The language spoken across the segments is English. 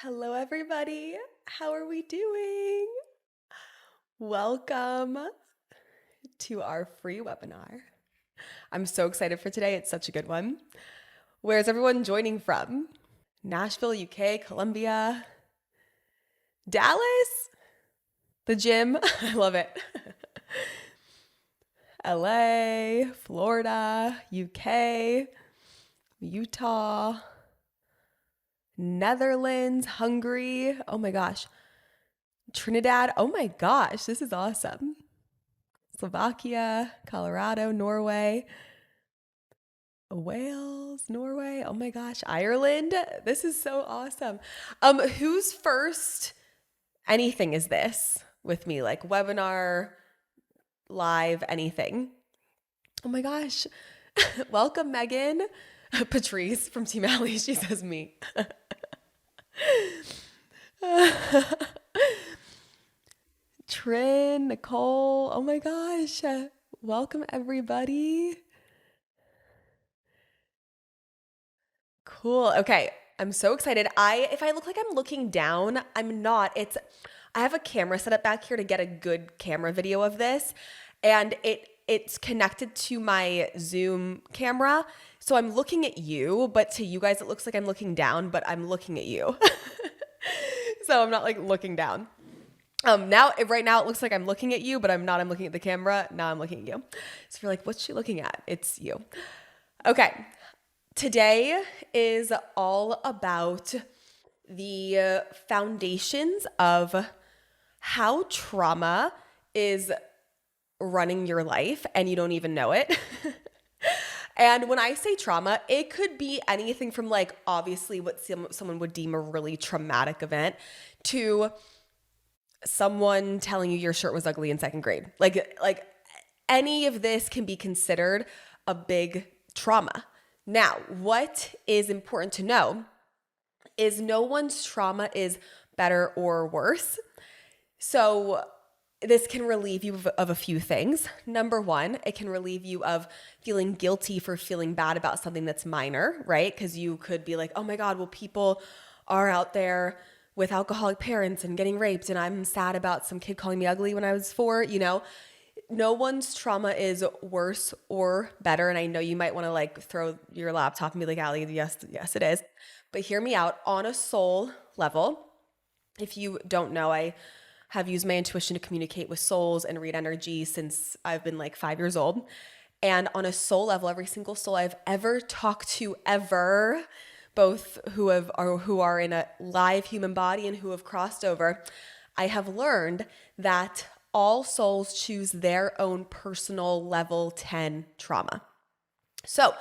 Hello, everybody. How are we doing? Welcome to our free webinar. I'm so excited for today. It's such a good one. Where's everyone joining from? Nashville, UK, Colombia, Dallas, the gym. I love it. LA, Florida, UK, Utah, Netherlands, Hungary. Oh my gosh. Trinidad. Oh my gosh, this is awesome. Slovakia, Colorado, Norway, Wales, Norway. Oh my gosh, Ireland. This is so awesome. Whose first anything is this with me? Like webinar, live, anything. Oh my gosh. Welcome, Megan. Patrice from Team Alley. She says me. Trin, Nicole. Oh my gosh. Welcome, everybody. Cool. Okay. I'm so excited. If I look like I'm looking down, I'm not. I have a camera set up back here to get a good camera video of this, and it's connected to my Zoom camera. So I'm looking at you, but to you guys it looks like I'm looking down, but I'm looking at you. So I'm not like looking down. Right now it looks like I'm looking at you, but I'm not. I'm looking at the camera. Now I'm looking at you. So if you're like, what's she looking at? It's you. Okay. Today is all about the foundations of how trauma is running your life and you don't even know it. And when I say trauma, it could be anything from like obviously what someone would deem a really traumatic event to someone telling you your shirt was ugly in second grade. Like any of this can be considered a big trauma. Now, what is important to know is no one's trauma is better or worse. So this can relieve you of a few things. Number one, it can relieve you of feeling guilty for feeling bad about something that's minor, right? Because you could be like, oh my God, well, people are out there with alcoholic parents and getting raped, and I'm sad about some kid calling me ugly when I was 4, No one's trauma is worse or better. And I know you might want to like throw your laptop and be like, Allie, yes, it is. But hear me out on a soul level. If you don't know, I have used my intuition to communicate with souls and read energy since I've been like 5 years old. And on a soul level, every single soul I've ever talked to ever, both who are in a live human body and who have crossed over, I have learned that all souls choose their own personal level 10 trauma. So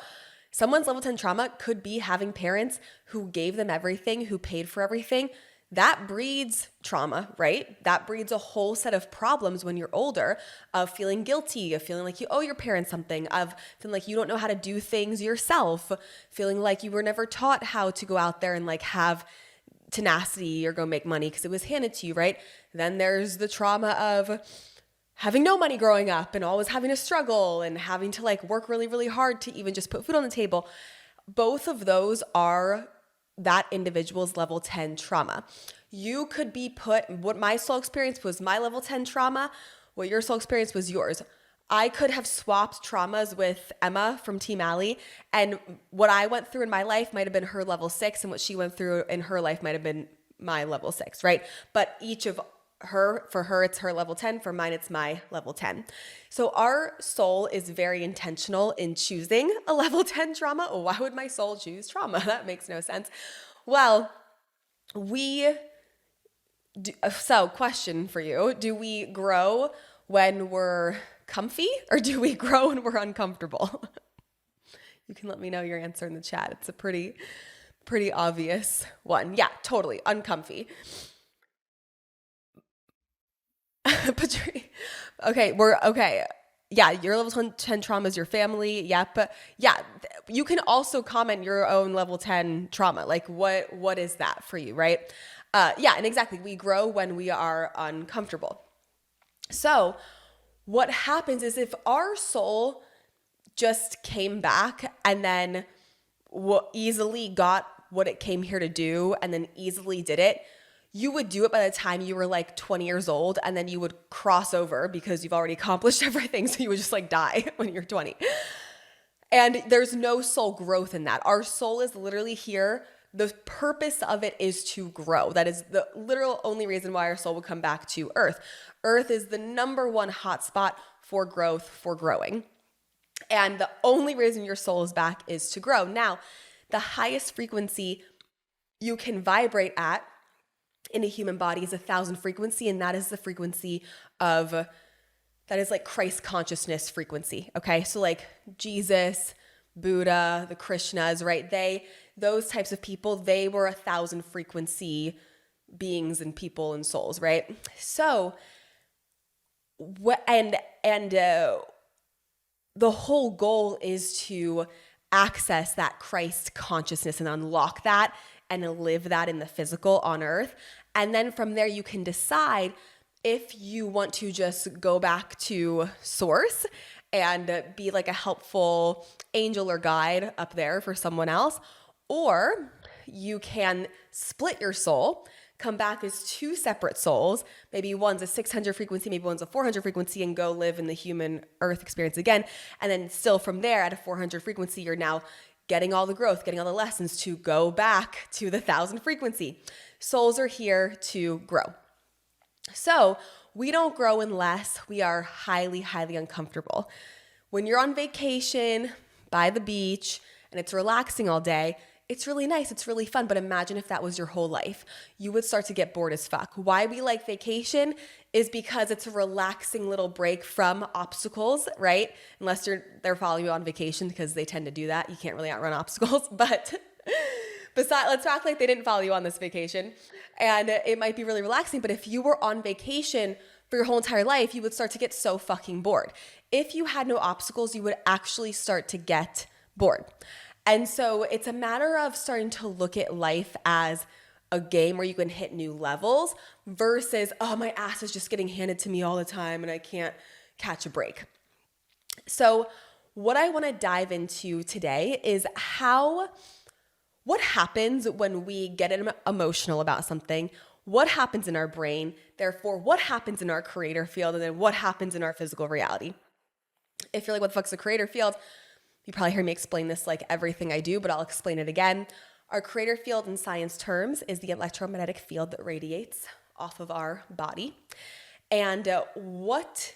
someone's level 10 trauma could be having parents who gave them everything, who paid for everything. That breeds trauma, right? That breeds a whole set of problems when you're older of feeling guilty, of feeling like you owe your parents something, of feeling like you don't know how to do things yourself, feeling like you were never taught how to go out there and like have tenacity or go make money because it was handed to you, right? Then there's the trauma of having no money growing up and always having to struggle and having to like work really, really hard to even just put food on the table. Both of those are that individual's level 10 trauma. You could be what my soul experience was my level 10 trauma, what your soul experience was yours. I could have swapped traumas with Emma from Team Alley, and what I went through in my life might have been her level 6, and what she went through in her life might have been my level 6, right? But for her, it's her level 10. For mine, it's my level 10. So our soul is very intentional in choosing a level 10 trauma. Why would my soul choose trauma? That makes no sense. Well, so question for you. Do we grow when we're comfy or do we grow when we're uncomfortable? You can let me know your answer in the chat. It's a pretty obvious one. Yeah, totally. Uncomfy. Okay. Yeah, your level 10 trauma is your family. Yep. Yeah, you can also comment your own level 10 trauma. Like what is that for you, right? Yeah, and exactly. We grow when we are uncomfortable. So what happens is if our soul just came back and then easily got what it came here to do and then easily did it, you would do it by the time you were like 20 years old, and then you would cross over because you've already accomplished everything. So you would just like die when you're 20. And there's no soul growth in that. Our soul is literally here. The purpose of it is to grow. That is the literal only reason why our soul would come back to Earth. Earth is the number one hotspot for growth, for growing. And the only reason your soul is back is to grow. Now, the highest frequency you can vibrate at in a human body is 1,000 frequency, and that is the frequency of, that is like Christ consciousness frequency, okay? So like Jesus, Buddha, the Krishnas, right? Those types of people, they were 1,000 frequency beings and people and souls, right? So, the whole goal is to access that Christ consciousness and unlock that and live that in the physical on earth. And then from there, you can decide if you want to just go back to source and be like a helpful angel or guide up there for someone else, or you can split your soul, come back as two separate souls. Maybe one's a 600 frequency, maybe one's a 400 frequency, and go live in the human earth experience again. And then still from there at a 400 frequency, you're now getting all the growth, getting all the lessons to go back to the 1,000 frequency. Souls are here to grow. So we don't grow unless we are highly, highly uncomfortable. When you're on vacation by the beach and it's relaxing all day, it's really nice, it's really fun, but imagine if that was your whole life. You would start to get bored as fuck. Why we like vacation is because it's a relaxing little break from obstacles, right? Unless they're following you on vacation, because they tend to do that. You can't really outrun obstacles, but let's act like they didn't follow you on this vacation. And it might be really relaxing, but if you were on vacation for your whole entire life, you would start to get so fucking bored. If you had no obstacles, you would actually start to get bored. And so it's a matter of starting to look at life as a game where you can hit new levels versus, oh, my ass is just getting handed to me all the time and I can't catch a break. So what I want to dive into today is what happens when we get emotional about something, what happens in our brain, therefore what happens in our creator field, and then what happens in our physical reality. If you're like, what the fuck's the creator field? You probably hear me explain this like everything I do, but I'll explain it again. Our creator field in science terms is the electromagnetic field that radiates off of our body. And what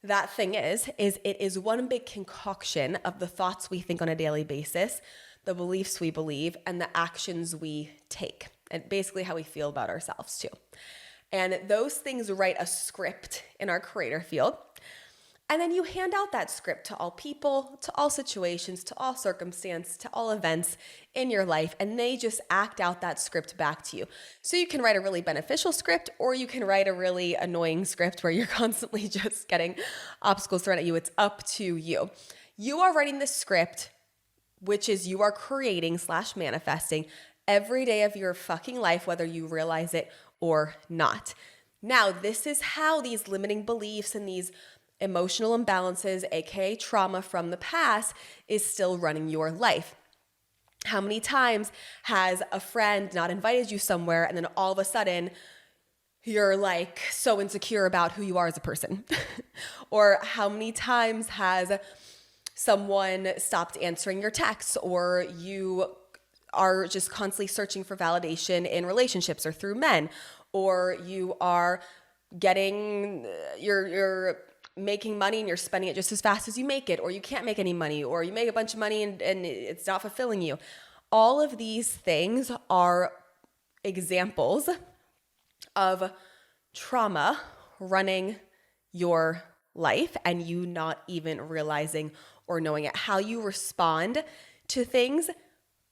that thing is it is one big concoction of the thoughts we think on a daily basis, the beliefs we believe, and the actions we take, and basically how we feel about ourselves too. And those things write a script in our creator field. And then you hand out that script to all people, to all situations, to all circumstance, to all events in your life, and they just act out that script back to you. So you can write a really beneficial script, or you can write a really annoying script where you're constantly just getting obstacles thrown at you. It's up to you. You are writing the script, which is you are creating / manifesting every day of your fucking life, whether you realize it or not. Now, this is how these limiting beliefs and these emotional imbalances, aka trauma from the past, is still running your life. How many times has a friend not invited you somewhere and then all of a sudden you're like so insecure about who you are as a person? Or how many times has someone stopped answering your texts, or you are just constantly searching for validation in relationships or through men, or you are getting you're making money and you're spending it just as fast as you make it, or you can't make any money, or you make a bunch of money and it's not fulfilling you. All of these things are examples of trauma running your life and you not even realizing or knowing it. How you respond to things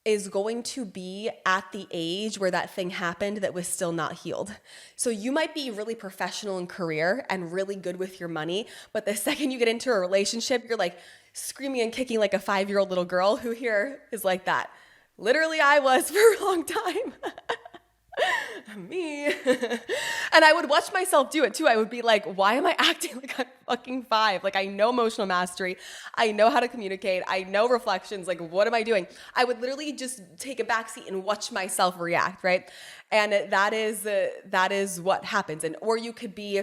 is going to be at the age where that thing happened that was still not healed. So you might be really professional in career and really good with your money, but the second you get into a relationship, you're like screaming and kicking like a 5-year-old little girl. Who here is like that? Literally, I was for a long time. me. And I would watch myself do it too. I would be like, why am I acting like I'm fucking 5? Like, I know emotional mastery. I know how to communicate. I know reflections. Like, what am I doing? I would literally just take a backseat and watch myself react, right? And that is what happens. And, or you could be,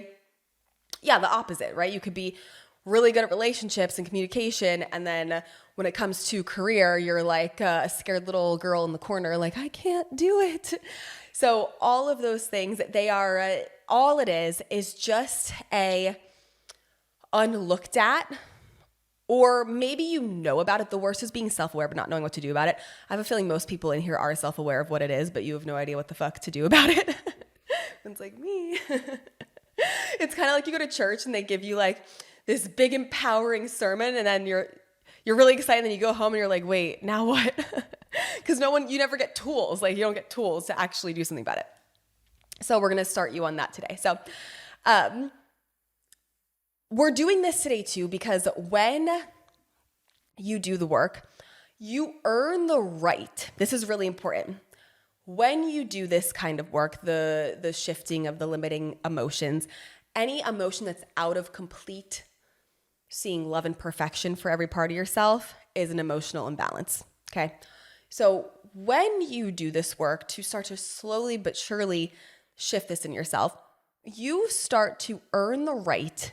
the opposite, right? You could be really good at relationships and communication, and then when it comes to career, you're like a scared little girl in the corner, like, I can't do it. So all of those things, they are, all it is just a unlooked at, or maybe you know about it. The worst is being self-aware but not knowing what to do about it. I have a feeling most people in here are self-aware of what it is, but you have no idea what the fuck to do about it. It's like me. It's kind of like you go to church and they give you like this big empowering sermon, and then you're really excited, and then you go home and you're like, wait, now what? Because you never get tools. Like, you don't get tools to actually do something about it. So we're going to start you on that today. So we're doing this today too, because when you do the work, you earn the right. This is really important. When you do this kind of work, the shifting of the limiting emotions, any emotion that's out of complete seeing love and perfection for every part of yourself is an emotional imbalance, okay? So when you do this work to start to slowly but surely shift this in yourself, you start to earn the right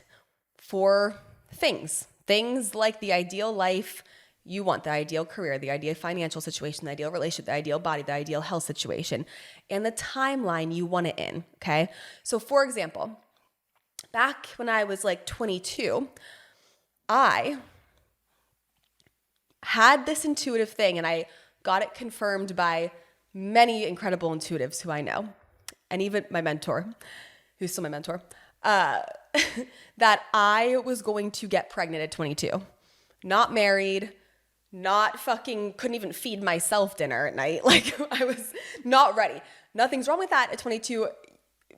for things like the ideal life you want, the ideal career, the ideal financial situation, the ideal relationship, the ideal body, the ideal health situation, and the timeline you want it in, okay? So for example, back when I was like 22, I had this intuitive thing, and I got it confirmed by many incredible intuitives who I know, and even my mentor, who's still my mentor, that I was going to get pregnant at 22. Not married, not fucking, couldn't even feed myself dinner at night. Like, I was not ready. Nothing's wrong with that at 22.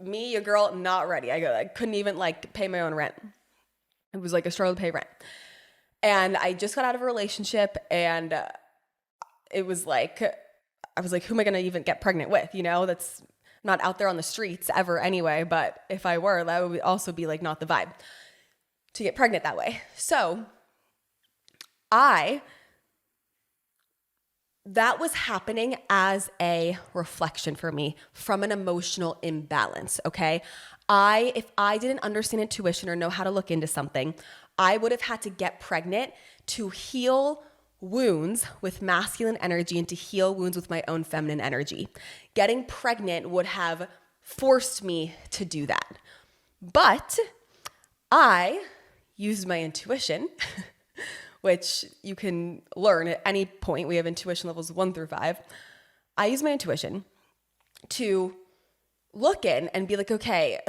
Me, a girl, not ready. I couldn't even like pay my own rent. It was like a struggle to pay rent. And I just got out of a relationship, and it was like, I was like, who am I going to even get pregnant with? You know, that's not out there on the streets ever anyway. But if I were, that would also be like not the vibe to get pregnant that way. So that was happening as a reflection for me from an emotional imbalance, okay? If I didn't understand intuition or know how to look into something, I would have had to get pregnant to heal wounds with masculine energy and to heal wounds with my own feminine energy. Getting pregnant would have forced me to do that. But I used my intuition, which you can learn at any point. We have intuition levels 1 through 5. I use my intuition to look in and be like, okay,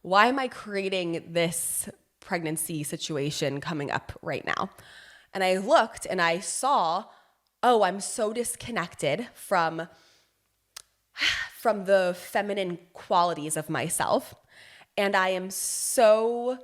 why am I creating this pregnancy situation coming up right now? And I looked and I saw, oh, I'm so disconnected from the feminine qualities of myself. And I am so,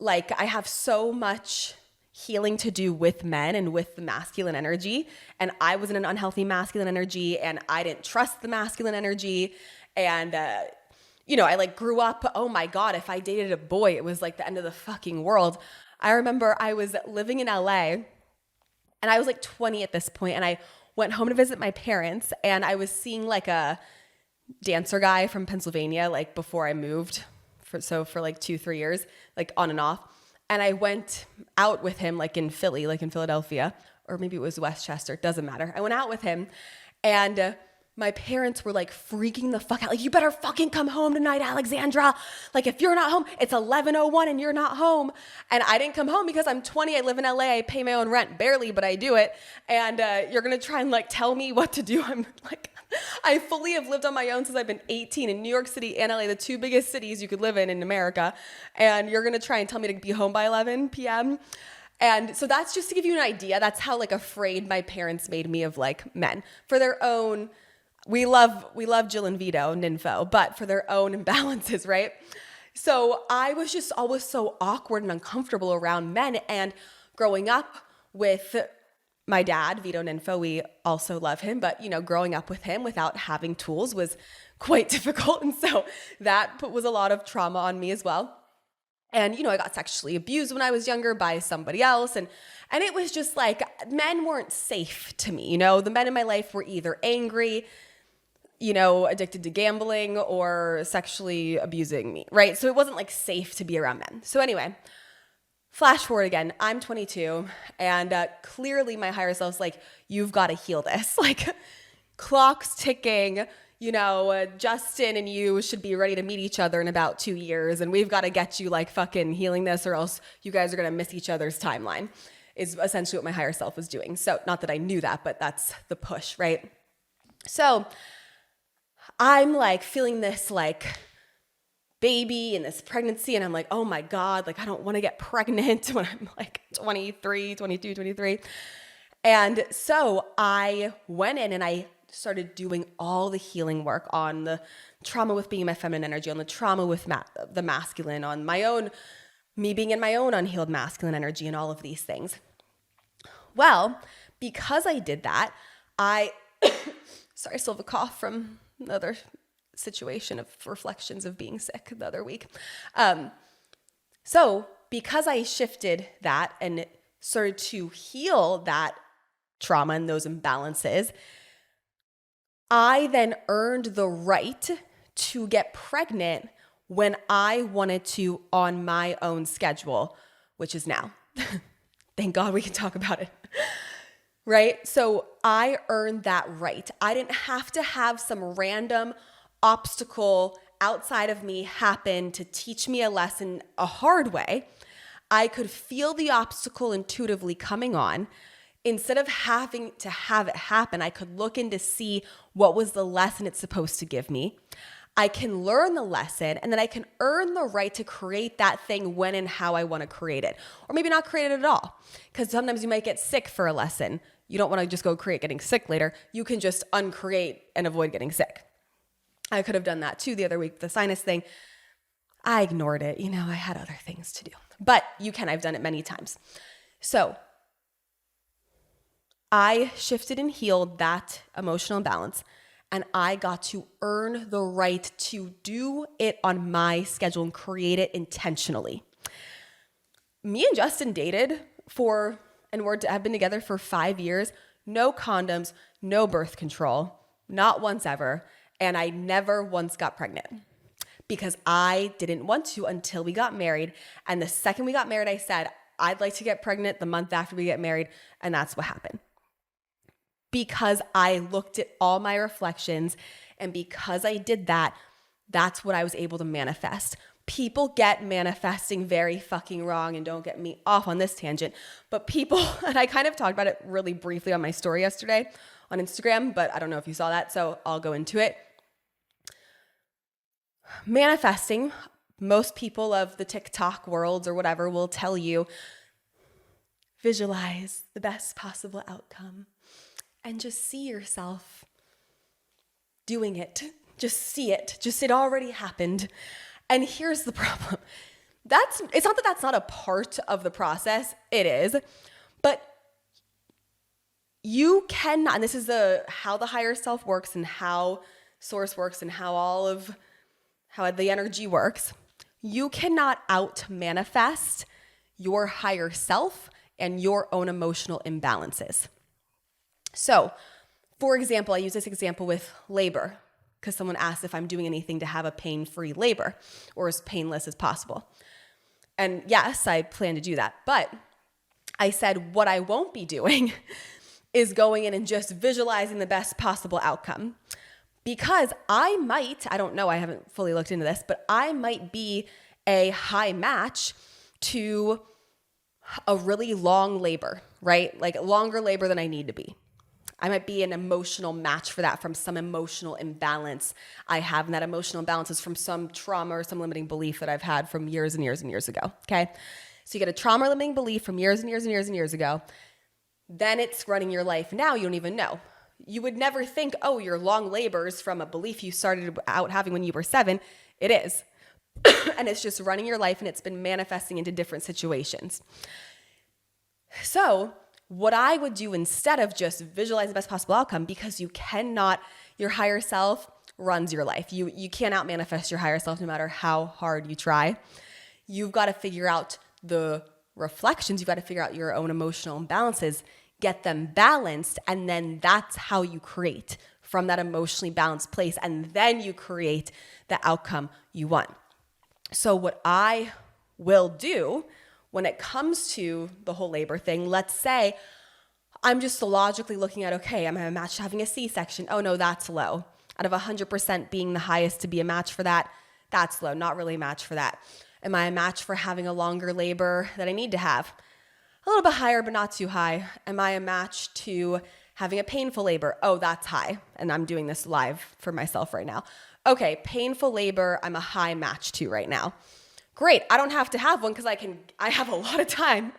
like, I have so much healing to do with men and with the masculine energy. And I was in an unhealthy masculine energy, and I didn't trust the masculine energy. And, I like grew up, oh my God, if I dated a boy, it was like the end of the fucking world. I remember I was living in LA, and I was like 20 at this point, and I went home to visit my parents, and I was seeing like a dancer guy from Pennsylvania, like before I moved, for like 2-3 years, like on and off. And I went out with him like in Philly, like in Philadelphia, or maybe it was Westchester, it doesn't matter. I went out with him, and my parents were like freaking the fuck out. Like, you better fucking come home tonight, Alexandra. Like, if you're not home, it's 11:01 and you're not home. And I didn't come home because I'm 20. I live in LA. I pay my own rent barely, but I do it. And you're going to try and like tell me what to do. I'm like, I fully have lived on my own since I've been 18 in New York City and LA, the 2 biggest cities you could live in America. And you're going to try and tell me to be home by 11 p.m. And so that's just to give you an idea. That's how like afraid my parents made me of like men for their own. We love Jill and Vito, Ninfo, but for their own imbalances, right? So I was just always so awkward and uncomfortable around men. And growing up with my dad, Vito Ninfo, we also love him, but growing up with him without having tools was quite difficult. And so that was a lot of trauma on me as well. And, I got sexually abused when I was younger by somebody else. And it was just like, men weren't safe to me. The men in my life were either angry, addicted to gambling, or sexually abusing me, right? So it wasn't like safe to be around men. So anyway, flash forward again, I'm 22, and clearly my higher self's like, you've got to heal this. Like, clock's ticking. Justin and you should be ready to meet each other in about 2 years, and we've got to get you like fucking healing this, or else you guys are going to miss each other's timeline, is essentially what my higher self was doing. So not that I knew that, but that's the push, right? So I'm like feeling this like baby and this pregnancy, and I'm like, oh my God, like I don't want to get pregnant when I'm like 23, 22, 23. And so I went in and I started doing all the healing work on the trauma with being in my feminine energy, on the trauma with the masculine, on me being in my own unhealed masculine energy, and all of these things. Well, because I did that, sorry, I still have a cough from another situation of reflections of being sick the other week. So because I shifted that and started to heal that trauma and those imbalances, I then earned the right to get pregnant when I wanted to on my own schedule, which is now. Thank God we can talk about it. Right? So I earned that right. I didn't have to have some random obstacle outside of me happen to teach me a lesson a hard way. I could feel the obstacle intuitively coming on. Instead of having to have it happen, I could look in to see what was the lesson it's supposed to give me. I can learn the lesson, and then I can earn the right to create that thing when and how I want to create it. Or maybe not create it at all, because sometimes you might get sick for a lesson. You don't want to just go create getting sick later. You can just uncreate and avoid getting sick. I could have done that too the other week, the sinus thing. I ignored it. I had other things to do. But you can. I've done it many times. So I shifted and healed that emotional imbalance, and I got to earn the right to do it on my schedule and create it intentionally. Me and Justin dated have been together for 5 years, no condoms, no birth control, not once ever, and I never once got pregnant because I didn't want to until we got married. And the second we got married, I said, I'd like to get pregnant the month after we get married, and that's what happened. Because I looked at all my reflections, and because I did that, that's what I was able to manifest. People get manifesting very fucking wrong, and don't get me off on this tangent, but people, and I kind of talked about it really briefly on my story yesterday on Instagram, but I don't know if you saw that, so I'll go into it. Manifesting, most people of the TikTok worlds or whatever will tell you, visualize the best possible outcome. And just see yourself doing it. Just see it. Just it already happened. And here's the problem. It's not that that's not a part of the process. It is. But you cannot, and this is how the higher self works and how source works and how the energy works. You cannot out-manifest your higher self and your own emotional imbalances. So, for example, I use this example with labor because someone asked if I'm doing anything to have a pain-free labor or as painless as possible. And yes, I plan to do that. But I said what I won't be doing is going in and just visualizing the best possible outcome. Because I don't know, I haven't fully looked into this, but I might be a high match to a really long labor, right? Like longer labor than I need to be. I might be an emotional match for that from some emotional imbalance I have. And that emotional imbalance is from some trauma or some limiting belief that I've had from years and years and years ago. Okay. So you get a trauma limiting belief from years and years and years and years ago. Then it's running your life now. You don't even know. You would never think, oh, your long labors from a belief you started out having when you were 7. It is. And it's just running your life, and it's been manifesting into different situations. So What I would do instead of just visualize the best possible outcome, because your higher self runs your life. You can't out manifest your higher self no matter how hard you try. You've got to figure out the reflections. You've got to figure out your own emotional imbalances, get them balanced, and then that's how you create from that emotionally balanced place. And then you create the outcome you want. So what I will do when it comes to the whole labor thing, let's say I'm just logically looking at, okay, am I a match to having a C-section? Oh no, that's low. Out of 100% being the highest to be a match for that, that's low, not really a match for that. Am I a match for having a longer labor that I need to have? A little bit higher, but not too high. Am I a match to having a painful labor? Oh, that's high. And I'm doing this live for myself right now. Okay, painful labor, I'm a high match to right now. Great, I don't have to have one because I have a lot of time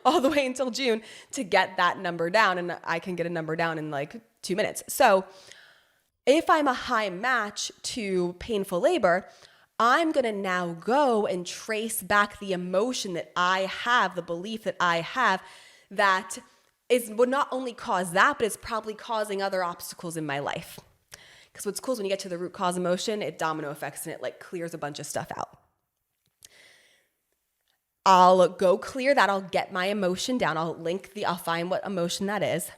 all the way until June to get that number down, and I can get a number down in like 2 minutes. So if I'm a high match to painful labor, I'm going to now go and trace back the emotion that I have, the belief that I have that would not only cause that, but it's probably causing other obstacles in my life. Because what's cool is when you get to the root cause emotion, it domino effects and it like clears a bunch of stuff out. I'll go clear that. I'll get my emotion down. I'll find what emotion that is.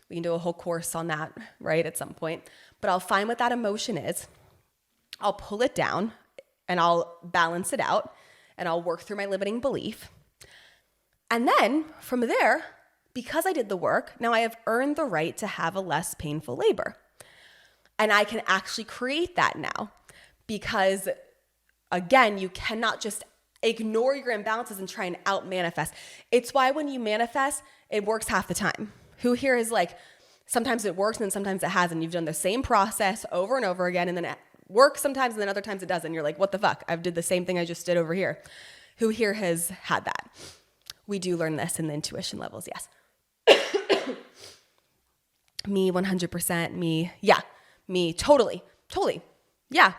We can do a whole course on that, right, at some point. But I'll find what that emotion is. I'll pull it down and I'll balance it out and I'll work through my limiting belief. And then from there, because I did the work, now I have earned the right to have a less painful labor. And I can actually create that now because, again, you cannot just ignore your imbalances and try and out manifest. It's why when you manifest, it works half the time. Who here is like, sometimes it works and then sometimes it hasn't. You've done the same process over and over again and then it works sometimes and then other times it doesn't. You're like, what the fuck? I did the same thing I just did over here. Who here has had that? We do learn this in the intuition levels, yes. Me, 100%, me, yeah. Me, totally. Yeah.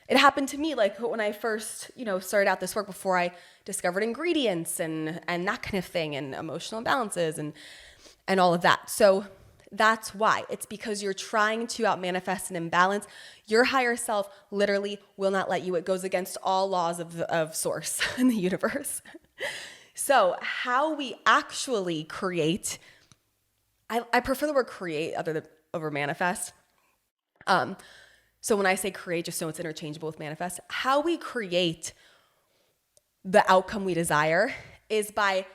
It happened to me like when I first, started out this work before I discovered ingredients and that kind of thing and emotional imbalances and all of that. So that's why. It's because you're trying to out manifest an imbalance. Your higher self literally will not let you. It goes against all laws of source in the universe. So how we actually create, I prefer the word create over manifest. So when I say create, just so it's interchangeable with manifest, how we create the outcome we desire is by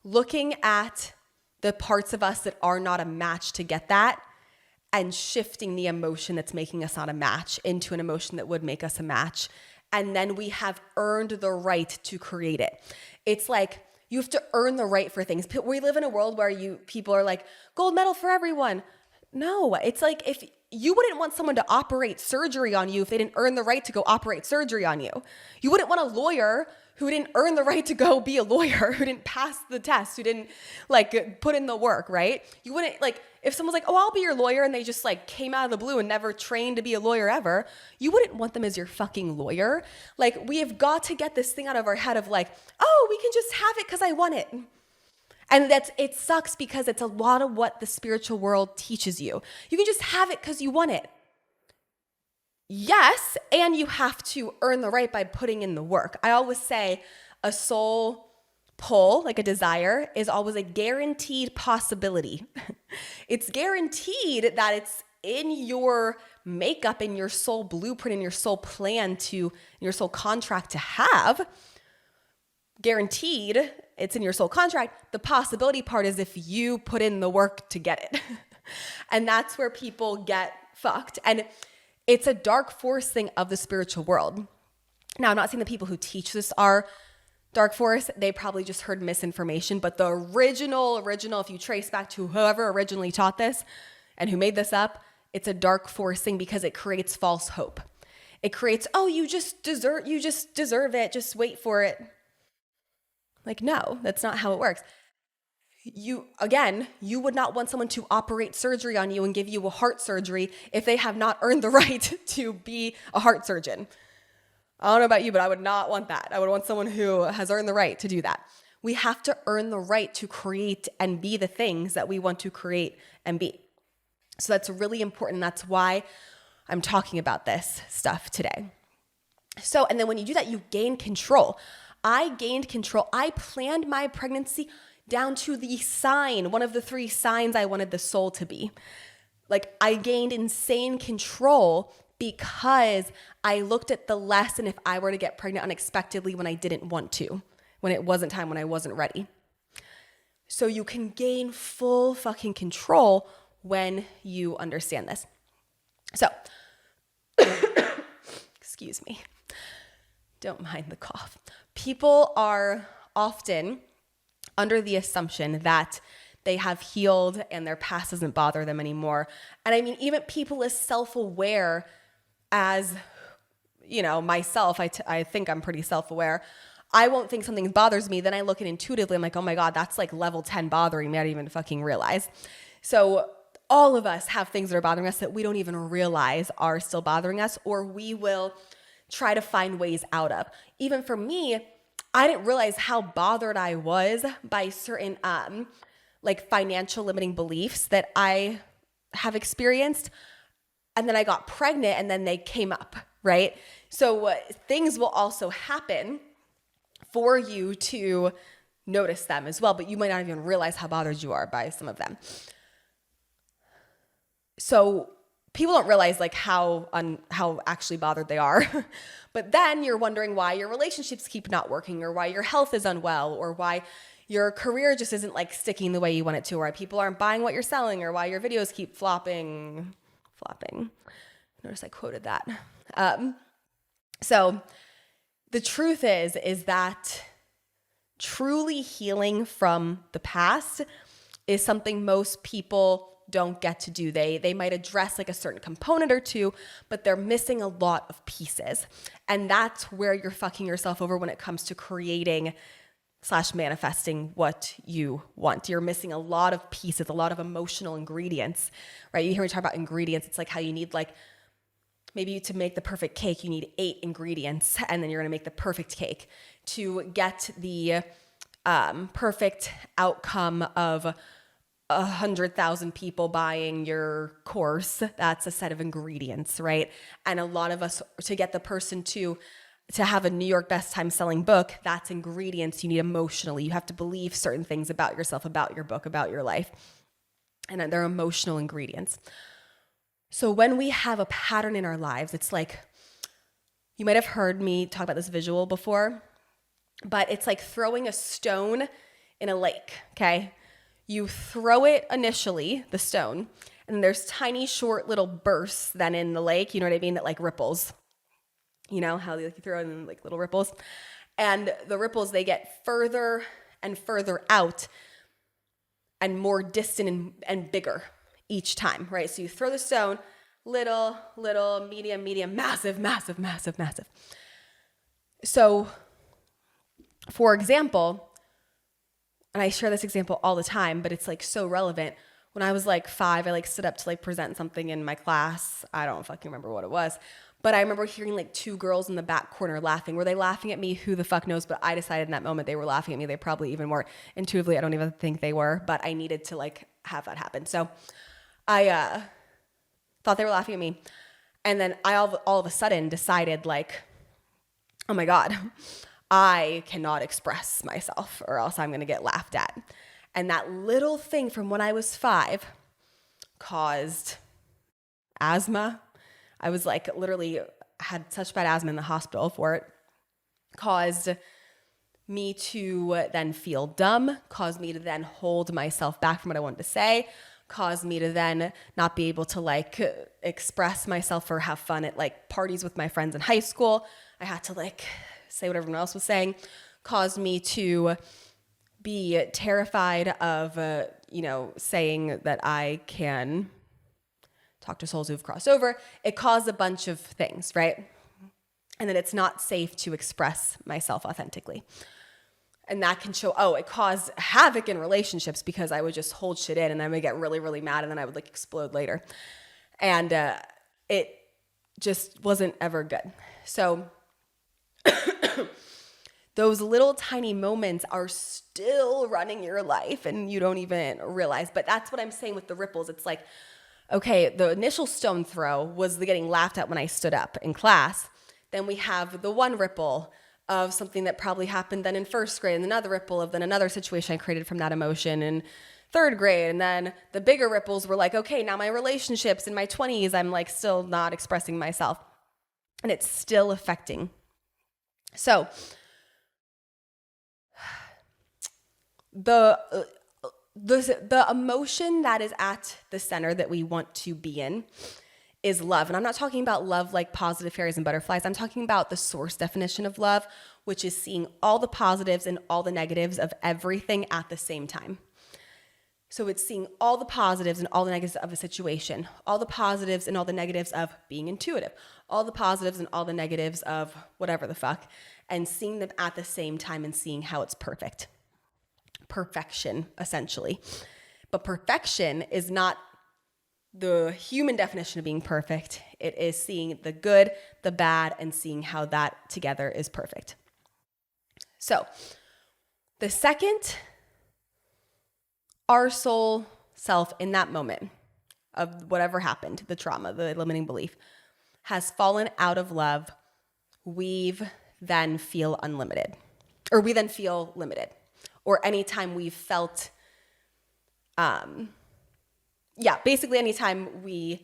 looking at the parts of us that are not a match to get that and shifting the emotion that's making us not a match into an emotion that would make us a match. And then we have earned the right to create it. It's like you have to earn the right for things. We live in a world where people are like, gold medal for everyone. No, it's like if you wouldn't want someone to operate surgery on you if they didn't earn the right to go operate surgery on you. You wouldn't want a lawyer who didn't earn the right to go be a lawyer, who didn't pass the test, who didn't put in the work, right? You wouldn't if someone's like, oh, I'll be your lawyer, and they just came out of the blue and never trained to be a lawyer ever, you wouldn't want them as your fucking lawyer. We have got to get this thing out of our head of oh, we can just have it because I want it. And it sucks because it's a lot of what the spiritual world teaches you. You can just have it because you want it. Yes, and you have to earn the right by putting in the work. I always say a soul pull, like a desire, is always a guaranteed possibility. It's guaranteed that it's in your makeup, in your soul blueprint, in your soul plan your soul contract to have. Guaranteed, it's in your soul contract. The possibility part is if you put in the work to get it. And that's where people get fucked. And it's a dark force thing of the spiritual world. Now, I'm not saying the people who teach this are dark force. They probably just heard misinformation. But the original, if you trace back to whoever originally taught this and who made this up, it's a dark force thing because it creates false hope. It creates, oh, you just deserve it. Just wait for it. No, that's not how it works. You would not want someone to operate surgery on you and give you a heart surgery if they have not earned the right to be a heart surgeon. I don't know about you, but I would not want that. I would want someone who has earned the right to do that. We have to earn the right to create and be the things that we want to create and be. So that's really important. That's why I'm talking about this stuff today. So, and then when you do that, you gain control. I gained control. I planned my pregnancy down to the sign, one of the 3 signs I wanted the soul to be. Like, I gained insane control because I looked at the lesson if I were to get pregnant unexpectedly when I didn't want to, when it wasn't time, when I wasn't ready. So you can gain full fucking control when you understand this. So, excuse me. Don't mind the cough. People are often under the assumption that they have healed and their past doesn't bother them anymore. And I mean, even people as self-aware as, myself, I think I'm pretty self-aware. I won't think something bothers me. Then I look at it intuitively. I'm like, oh my God, that's like level 10 bothering me. I don't even fucking realize. So all of us have things that are bothering us that we don't even realize are still bothering us, or we will try to find ways out of. Even for me, I didn't realize how bothered I was by certain like financial limiting beliefs that I have experienced. And then I got pregnant and then they came up, right? So things will also happen for you to notice them as well, but you might not even realize how bothered you are by some of them. So people don't realize like how actually bothered they are. But then you're wondering why your relationships keep not working, or why your health is unwell, or why your career just isn't like sticking the way you want it to, or why people aren't buying what you're selling, or why your videos keep flopping. Notice I quoted that. So the truth is that truly healing from the past is something most people don't get to do. They might address like a certain component or two, but they're missing a lot of pieces. And that's where you're fucking yourself over when it comes to creating / manifesting what you want. You're missing a lot of pieces, a lot of emotional ingredients, right? You hear me talk about ingredients. It's like how you need like, maybe to make the perfect cake, you need 8 ingredients, and then you're going to make the perfect cake. To get the perfect outcome of 100,000 people buying your course, that's a set of ingredients, right? And a lot of us, to get the person to have a New York best time selling book, that's ingredients you need emotionally. You have to believe certain things about yourself, about your book, about your life. And they're emotional ingredients. So when we have a pattern in our lives, it's like, you might have heard me talk about this visual before, but it's like throwing a stone in a lake, okay? You throw it initially, the stone, and there's tiny short little bursts then in the lake, you know what I mean, that like ripples. You know how you throw in like little ripples? And the ripples, they get further and further out and more distant and bigger each time, right? So you throw the stone, little, medium, massive. So, for example, and I share this example all the time, but it's like so relevant. When I was like 5, I like stood up to like present something in my class. I don't fucking remember what it was, but I remember hearing like 2 girls in the back corner laughing. Were they laughing at me? Who the fuck knows? But I decided in that moment they were laughing at me. They probably even were. Intuitively, I don't even think they were, but I needed to like have that happen. So I thought they were laughing at me. And then I all of a sudden decided like, oh my God, I cannot express myself or else I'm going to get laughed at. And that little thing from when I was 5 caused asthma. I was like literally had such bad asthma in the hospital for it. Caused me to then feel dumb, caused me to then hold myself back from what I wanted to say, caused me to then not be able to like express myself or have fun at like parties with my friends in high school. I had to like say what everyone else was saying, caused me to be terrified of, saying that I can talk to souls who've crossed over. It caused a bunch of things, right? And that it's not safe to express myself authentically. And that can show, it caused havoc in relationships because I would just hold shit in and I would get really, really mad and then I would like explode later. And it just wasn't ever good. So those little tiny moments are still running your life and you don't even realize. But that's what I'm saying with the ripples. It's like, okay, the initial stone throw was the getting laughed at when I stood up in class. Then we have the one ripple of something that probably happened then in first grade, and another ripple of then another situation I created from that emotion in third grade. And then the bigger ripples were like, okay, now my relationships in my 20s, I'm like still not expressing myself. And it's still affecting. So the emotion that is at the center that we want to be in is love. And I'm not talking about love like positive fairies and butterflies. I'm talking about the source definition of love, which is seeing all the positives and all the negatives of everything at the same time. So it's seeing all the positives and all the negatives of a situation, all the positives and all the negatives of being intuitive, all the positives and all the negatives of whatever the fuck, and seeing them at the same time and seeing how it's perfect. Perfection, essentially. But perfection is not the human definition of being perfect. It is seeing the good, the bad, and seeing how that together is perfect. So, the second our soul self in that moment of whatever happened, the trauma, the limiting belief, has fallen out of love, we then feel unlimited, or we then feel limited. Or anytime we've felt, basically anytime we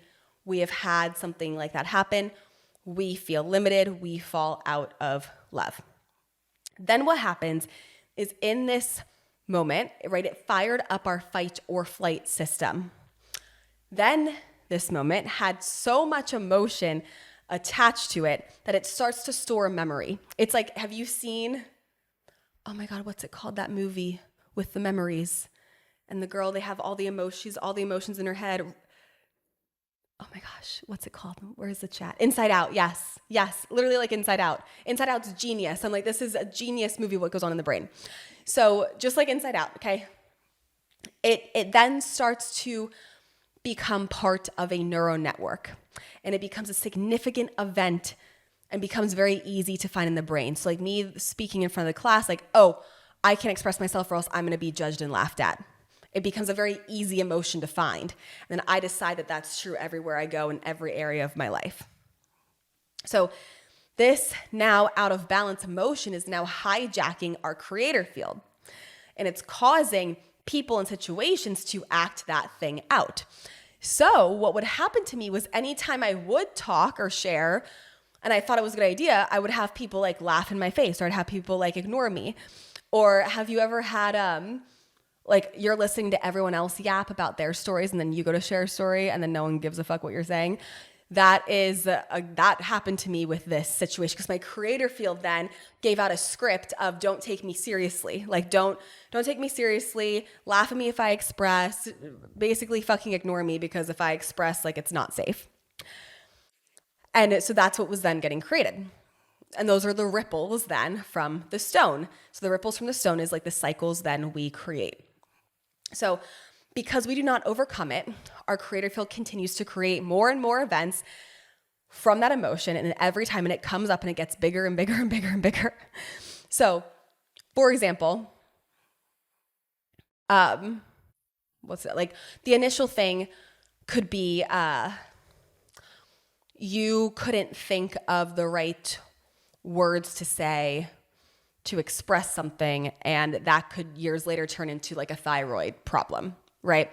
have had something like that happen, we feel limited, we fall out of love. Then what happens is in this moment, right, it fired up our fight or flight system. Then this moment had so much emotion attached to it that it starts to store a memory. It's like, have you seen, oh my God, what's it called? That movie with the memories and the girl, they have all the emotions, all the emotions in her head. Oh my gosh, what's it called? Where's the chat? Inside Out. Yes. Literally like Inside Out. Inside Out's genius. I'm like, this is a genius movie, what goes on in the brain. So just like Inside Out, okay? It then starts to become part of a neural network, and it becomes a significant event and becomes very easy to find in the brain. So like me speaking in front of the class, like, oh, I can't express myself or else I'm going to be judged and laughed at. It becomes a very easy emotion to find. And then I decide that that's true everywhere I go in every area of my life. So this now out of balance emotion is now hijacking our creator field. And it's causing people and situations to act that thing out. So what would happen to me was anytime I would talk or share, and I thought it was a good idea, I would have people like laugh in my face, or I'd have people like ignore me. Or have you ever had, like you're listening to everyone else yap about their stories and then you go to share a story and then no one gives a fuck what you're saying? That happened to me with this situation because my creator field then gave out a script of don't take me seriously. Like don't take me seriously, laugh at me if I express, basically fucking ignore me because if I express, like it's not safe. And so that's what was then getting created. And those are the ripples then from the stone. So the ripples from the stone is like the cycles then we create. So because we do not overcome it, our creator field continues to create more and more events from that emotion. And every time, and it comes up and it gets bigger and bigger and bigger and bigger. So for example, what's it like? The initial thing could be, you couldn't think of the right words to say to express something, and that could years later turn into like a thyroid problem, right?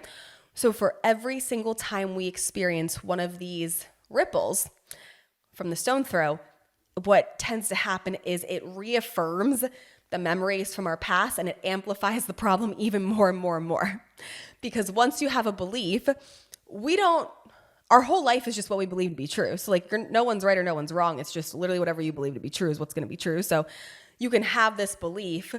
So for every single time we experience one of these ripples from the stone throw, what tends to happen is it reaffirms the memories from our past and it amplifies the problem even more and more and more. Because once you have a belief, our whole life is just what we believe to be true. So like no one's right or no one's wrong. It's just literally whatever you believe to be true is what's going to be true. So you can have this belief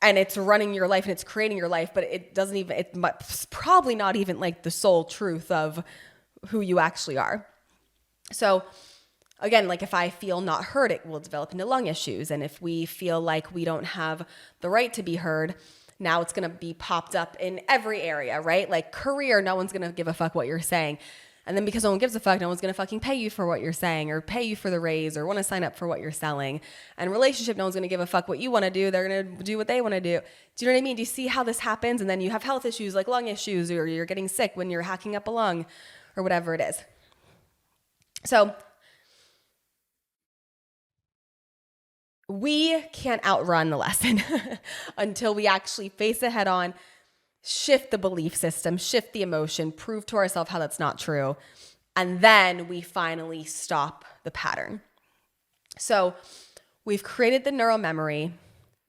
and it's running your life and it's creating your life, but it's probably not even like the sole truth of who you actually are. So again, like if I feel not heard, it will develop into lung issues. And if we feel like we don't have the right to be heard, now it's going to be popped up in every area, right? Like career, no one's going to give a fuck what you're saying. And then because no one gives a fuck, no one's going to fucking pay you for what you're saying or pay you for the raise or want to sign up for what you're selling. And relationship, no one's going to give a fuck what you want to do. They're going to do what they want to do. Do you know what I mean? Do you see how this happens? And then you have health issues like lung issues, or you're getting sick when you're hacking up a lung or whatever it is. So we can't outrun the lesson until we actually face it head on, shift the belief system, shift the emotion, prove to ourselves how that's not true. And then we finally stop the pattern. So we've created the neural memory,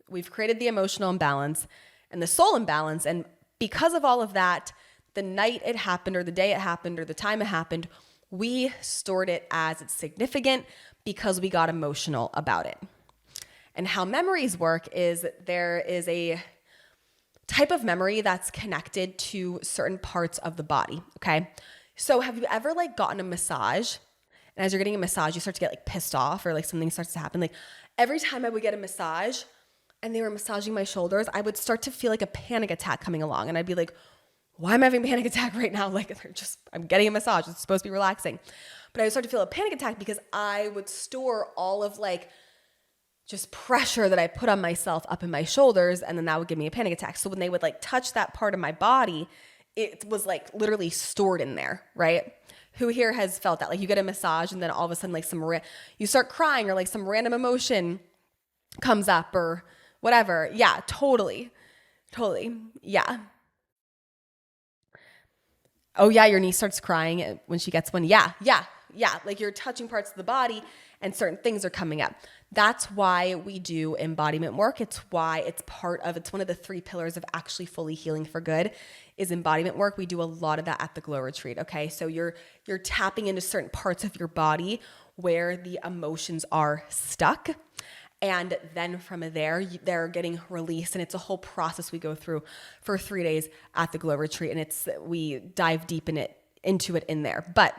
we've created the emotional imbalance and the soul imbalance. And because of all of that, the night it happened or the day it happened or the time it happened, we stored it as it's significant because we got emotional about it. And how memories work is there is a type of memory that's connected to certain parts of the body, okay? So have you ever like gotten a massage, and as you're getting a massage, you start to get like pissed off or like something starts to happen? Like every time I would get a massage and they were massaging my shoulders, I would start to feel like a panic attack coming along. And I'd be like, why am I having a panic attack right now? Like I'm getting a massage. It's supposed to be relaxing. But I would start to feel a panic attack because I would store all of like just pressure that I put on myself up in my shoulders, and then that would give me a panic attack. So when they would like touch that part of my body, it was like literally stored in there, right? Who here has felt that? Like you get a massage and then all of a sudden like you start crying or like some random emotion comes up or whatever. Yeah, totally. Yeah. Oh yeah, your niece starts crying when she gets one. Yeah. Like you're touching parts of the body and certain things are coming up. That's why we do embodiment work. It's one of the 3 pillars of actually fully healing for good is embodiment work. We do a lot of that at the Glow Retreat, okay? So you're tapping into certain parts of your body where the emotions are stuck. And then from there, they're getting released. And it's a whole process we go through for 3 days at the Glow Retreat. And we dive deep into it in there. But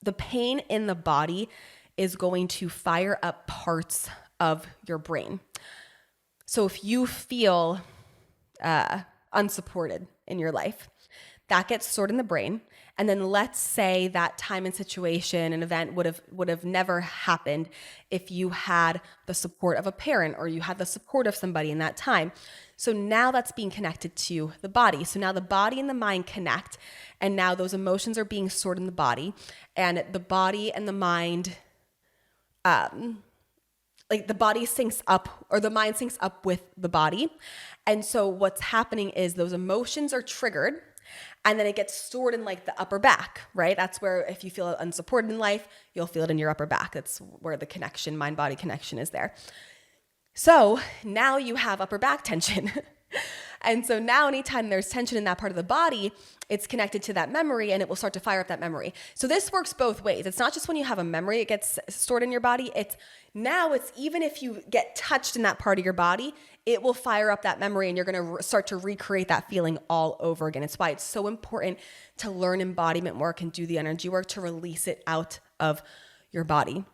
the pain in the body is going to fire up parts of your brain. So if you feel unsupported in your life, that gets stored in the brain. And then let's say that time and situation, an event would have never happened if you had the support of a parent or you had the support of somebody in that time. So now that's being connected to the body. So now the body and the mind connect, and now those emotions are being stored in the body, and the body and the mind like the body syncs up or the mind syncs up with the body. And so what's happening is those emotions are triggered and then it gets stored in like the upper back, right? That's where if you feel unsupported in life, you'll feel it in your upper back. That's where the connection, mind-body connection is there. So now you have upper back tension. And so now anytime there's tension in that part of the body, it's connected to that memory and it will start to fire up that memory. So this works both ways. It's not just when you have a memory, it gets stored in your body. It's even if you get touched in that part of your body, it will fire up that memory and you're going to start to recreate that feeling all over again. It's why it's so important to learn embodiment work and do the energy work to release it out of your body.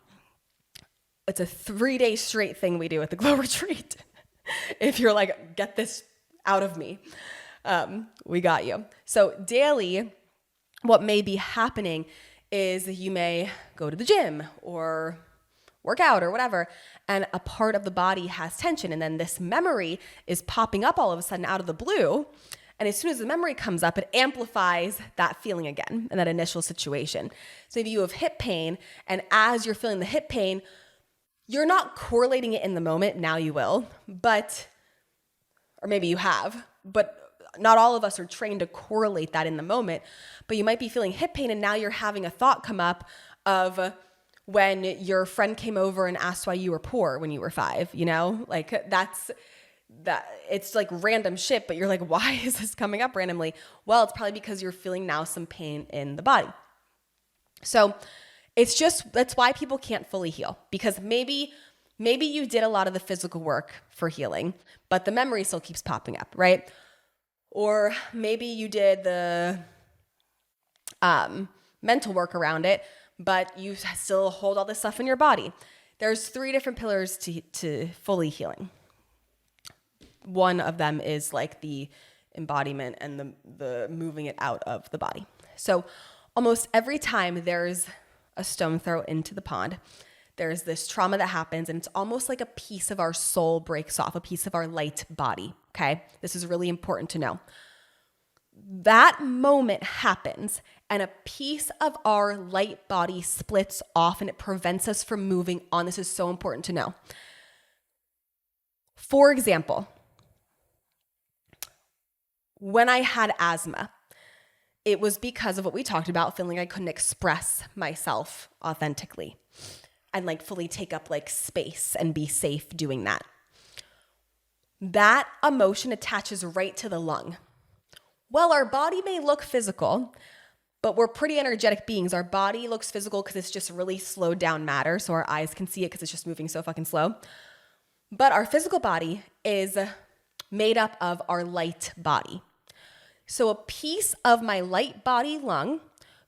It's a 3-day straight thing we do at the Glow Retreat. If you're like, get this out of me, we got you. So daily, what may be happening is you may go to the gym or work out or whatever, and a part of the body has tension. And then this memory is popping up all of a sudden out of the blue. And as soon as the memory comes up, it amplifies that feeling again in that initial situation. So if you have hip pain, and as you're feeling the hip pain, you're not correlating it in the moment. Now you will, or maybe you have, but not all of us are trained to correlate that in the moment. But you might be feeling hip pain and now you're having a thought come up of when your friend came over and asked why you were poor when you were 5, like it's like random shit, but you're like, why is this coming up randomly? Well, it's probably because you're feeling now some pain in the body. So that's why people can't fully heal, because maybe you did a lot of the physical work for healing, but the memory still keeps popping up, right? Or maybe you did the mental work around it, but you still hold all this stuff in your body. There's 3 different pillars to fully healing. One of them is like the embodiment and the moving it out of the body. So almost every time there's a stone throw into the pond, there's this trauma that happens, and it's almost like a piece of our soul breaks off, a piece of our light body, okay? This is really important to know. That moment happens, and a piece of our light body splits off, and it prevents us from moving on. This is so important to know. For example, when I had asthma, it was because of what we talked about, feeling I couldn't express myself authentically and like fully take up like space and be safe doing that. That emotion attaches right to the lung. Well, our body may look physical, but we're pretty energetic beings. Our body looks physical because it's just really slowed down matter, so our eyes can see it because it's just moving so fucking slow. But our physical body is made up of our light body. So a piece of my light body lung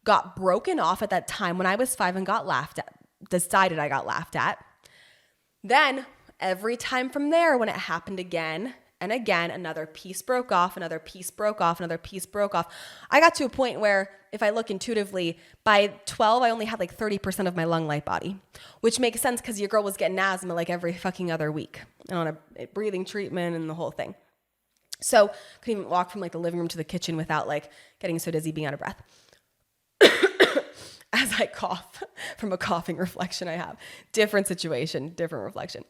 got broken off at that time when I was 5 and got laughed at, decided I got laughed at. Then every time from there, when it happened again and again, another piece broke off, another piece broke off, another piece broke off. I got to a point where if I look intuitively, by 12, I only had like 30% of my lung light body, which makes sense because your girl was getting asthma like every fucking other week and on a breathing treatment and the whole thing. So couldn't even walk from like the living room to the kitchen without like getting so dizzy, being out of breath. As I cough from a coughing reflection I have. Different situation, different reflection.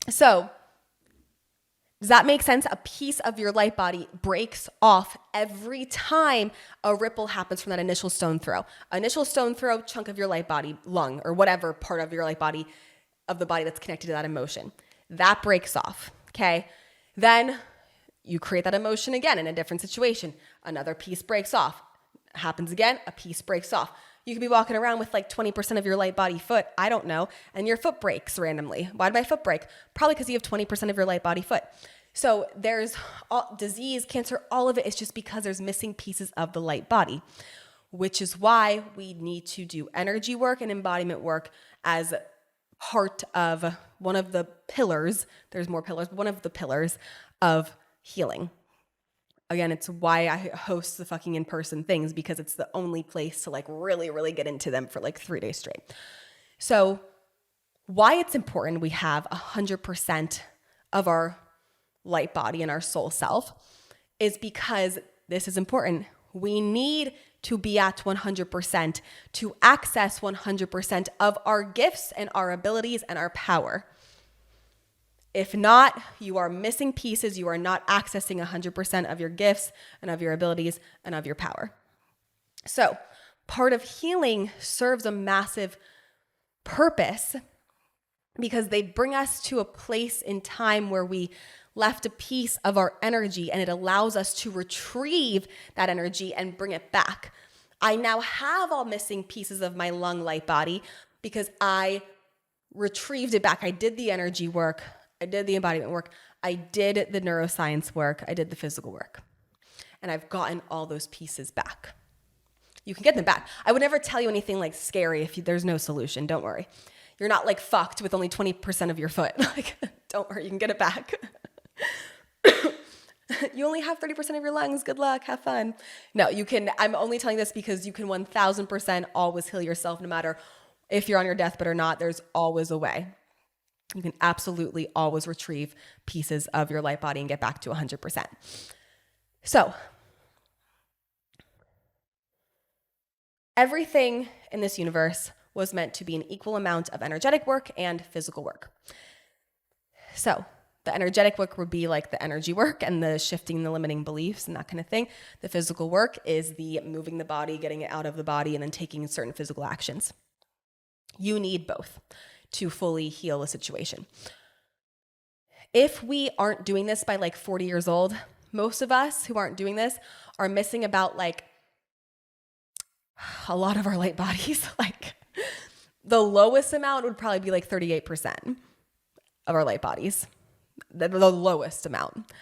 So does that make sense? A piece of your light body breaks off every time a ripple happens from that initial stone throw. Initial stone throw, chunk of your light body, lung, or whatever part of your light body, of the body that's connected to that emotion. That breaks off, okay? Then you create that emotion again in a different situation. Another piece breaks off. Happens again, a piece breaks off. You could be walking around with like 20% of your light body foot, I don't know, and your foot breaks randomly. Why did my foot break? Probably because you have 20% of your light body foot. So there's disease, cancer, all of it is just because there's missing pieces of the light body, which is why we need to do energy work and embodiment work as part of one of the pillars. There's more pillars, but one of the pillars of healing. Again, it's why I host the fucking in-person things, because it's the only place to like really, really get into them for like 3 days straight. So why it's important we have 100% of our light body and our soul self is because this is important. We need to be at 100% to access 100% of our gifts and our abilities and our power. If not, you are missing pieces. You are not accessing 100% of your gifts and of your abilities and of your power. So part of healing serves a massive purpose because they bring us to a place in time where we left a piece of our energy, and it allows us to retrieve that energy and bring it back. I now have all missing pieces of my lung light body because I retrieved it back. I did the energy work. I did the embodiment work. I did the neuroscience work. I did the physical work. And I've gotten all those pieces back. You can get them back. I would never tell you anything like scary if there's no solution. Don't worry. You're not like fucked with only 20% of your foot. Like, don't worry, you can get it back. You only have 30% of your lungs. Good luck. Have fun. No, you can. I'm only telling this because you can 1000% always heal yourself, no matter if you're on your deathbed or not. There's always a way. You can absolutely always retrieve pieces of your light body and get back to 100%. So everything in this universe was meant to be an equal amount of energetic work and physical work. So the energetic work would be like the energy work and the shifting the limiting beliefs and that kind of thing. The physical work is the moving the body, getting it out of the body, and then taking certain physical actions. You need both to fully heal a situation. If we aren't doing this by like 40 years old, most of us who aren't doing this are missing about like a lot of our light bodies. Like the lowest amount would probably be like 38% of our light bodies. The lowest amount,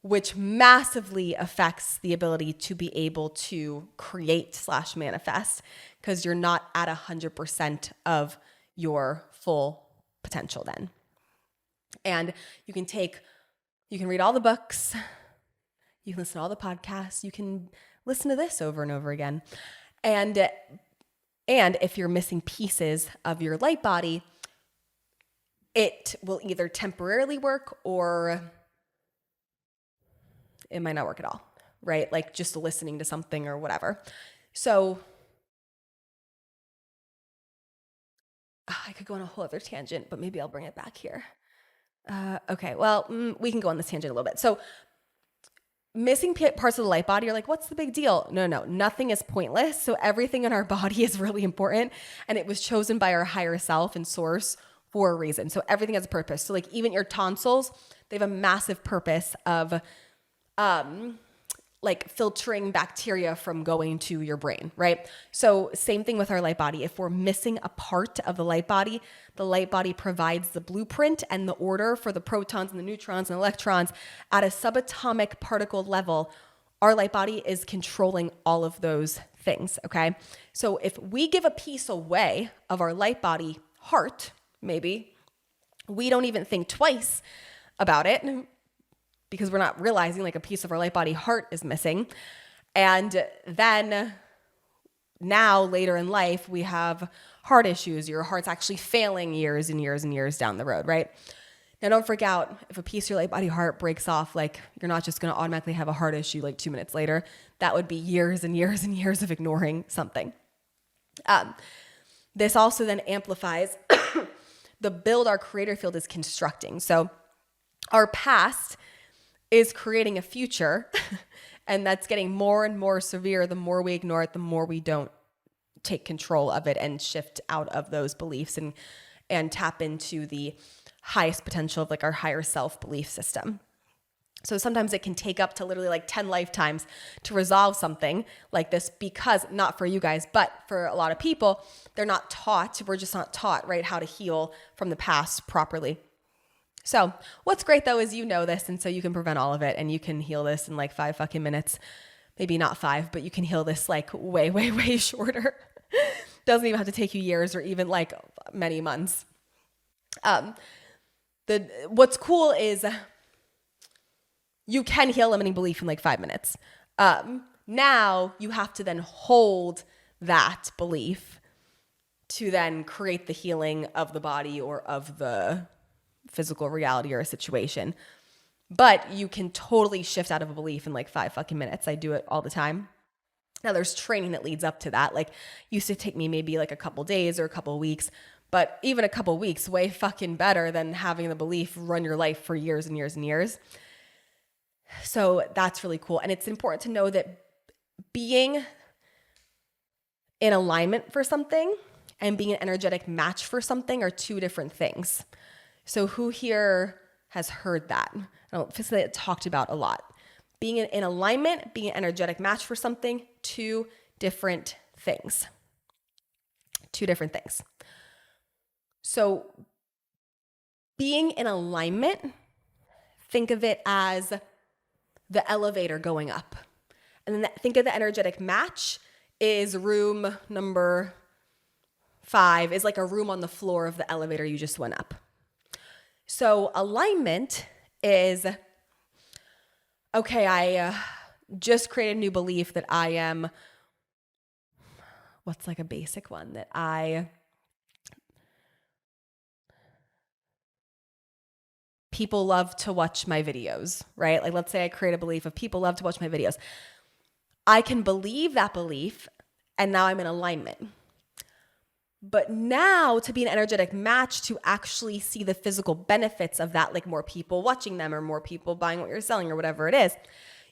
which massively affects the ability to be able to create/manifest because you're not at 100% of your full potential then. And you can read all the books, you can listen to all the podcasts, you can listen to this over and over again. And if you're missing pieces of your light body, it will either temporarily work or it might not work at all, right? Like just listening to something or whatever. So I could go on a whole other tangent, but maybe I'll bring it back here. Okay, well, we can go on this tangent a little bit. So missing parts of the light body, you're like, what's the big deal? No, nothing is pointless. So everything in our body is really important. And it was chosen by our higher self and source for a reason. So everything has a purpose. So like even your tonsils, they have a massive purpose of like filtering bacteria from going to your brain, right? So same thing with our light body. If we're missing a part of the light body provides the blueprint and the order for the protons and the neutrons and electrons at a subatomic particle level. Our light body is controlling all of those things, okay? So if we give a piece away of our light body heart, maybe, we don't even think twice about it, because we're not realizing like a piece of our light body heart is missing. And then now later in life, we have heart issues. Your heart's actually failing years and years and years down the road, right? Now don't freak out if a piece of your light body heart breaks off, like you're not just gonna automatically have a heart issue like 2 minutes later. That would be years and years and years of ignoring something. This also then amplifies the build our creator field is constructing. So our past is creating a future, and that's getting more and more severe the more we ignore it, the more we don't take control of it and shift out of those beliefs and tap into the highest potential of like our higher self belief system. So sometimes it can take up to literally like 10 lifetimes to resolve something like this, because not for you guys, but for a lot of people, they're not taught, we're just not taught, right, how to heal from the past properly. So what's great though is you know this, and so you can prevent all of it, and you can heal this in like 5 fucking minutes. Maybe not 5, but you can heal this like way, way, way shorter. Doesn't even have to take you years or even like many months. What's cool is you can heal limiting belief in like 5 minutes. Now you have to then hold that belief to then create the healing of the body or of the physical reality or a situation. But you can totally shift out of a belief in like 5 fucking minutes. I do it all the time. Now there's training that leads up to that. Like used to take me maybe like a couple days or a couple weeks, but even a couple weeks, way fucking better than having the belief run your life for years and years and years. So that's really cool. And it's important to know that being in alignment for something and being an energetic match for something are 2 different things. So who here has heard that? I don't feel like it's talked about a lot. Being in alignment, being an energetic match for something, 2 different things. 2 different things. So being in alignment, think of it as the elevator going up. And then think of the energetic match is room number 5, is like a room on the floor of the elevator you just went up. So alignment is, okay, I just created a new belief that I am, what's like a basic one, that people love to watch my videos, right? Like let's say I create a belief of people love to watch my videos. I can believe that belief, and now I'm in alignment. But now to be an energetic match, to actually see the physical benefits of that, like more people watching them or more people buying what you're selling or whatever it is,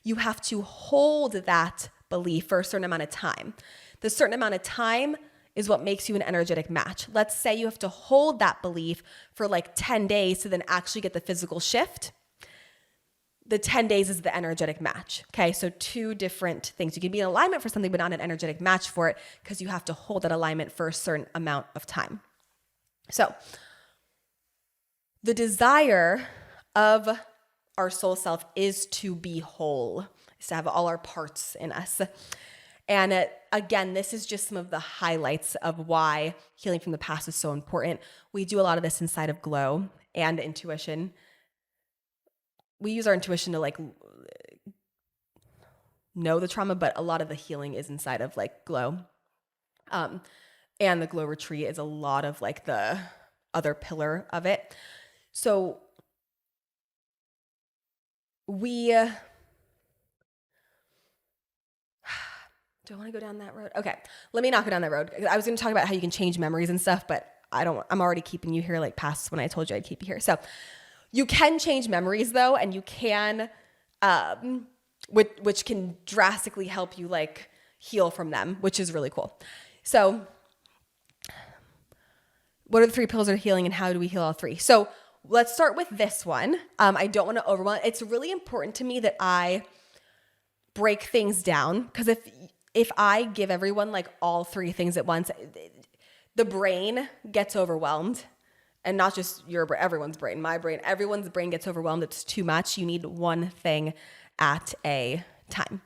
you have to hold that belief for a certain amount of time. The certain amount of time is what makes you an energetic match. Let's say you have to hold that belief for like 10 days to then actually get the physical shift. The 10 days is the energetic match. Okay, so 2 different things. You can be in alignment for something, but not an energetic match for it, because you have to hold that alignment for a certain amount of time. So the desire of our soul self is to be whole, is to have all our parts in us. And again, this is just some of the highlights of why healing from the past is so important. We do a lot of this inside of Glow and intuition. We use our intuition to like know the trauma, but a lot of the healing is inside of like Glow. And the Glow Retreat is a lot of like the other pillar of it. So we do I want to go down that road? Okay, let me not go down that road. I was going to talk about how you can change memories and stuff, but I'm already keeping you here like past when I told you I'd keep you here. So you can change memories though, and you can, which can drastically help you like heal from them, which is really cool. So what are the 3 pillars of healing and how do we heal all 3? So let's start with this one. I don't want to overwhelm. It's really important to me that I break things down, because if I give everyone like all 3 things at once, the brain gets overwhelmed. And not just everyone's brain, my brain, everyone's brain gets overwhelmed. It's too much. You need one thing at a time.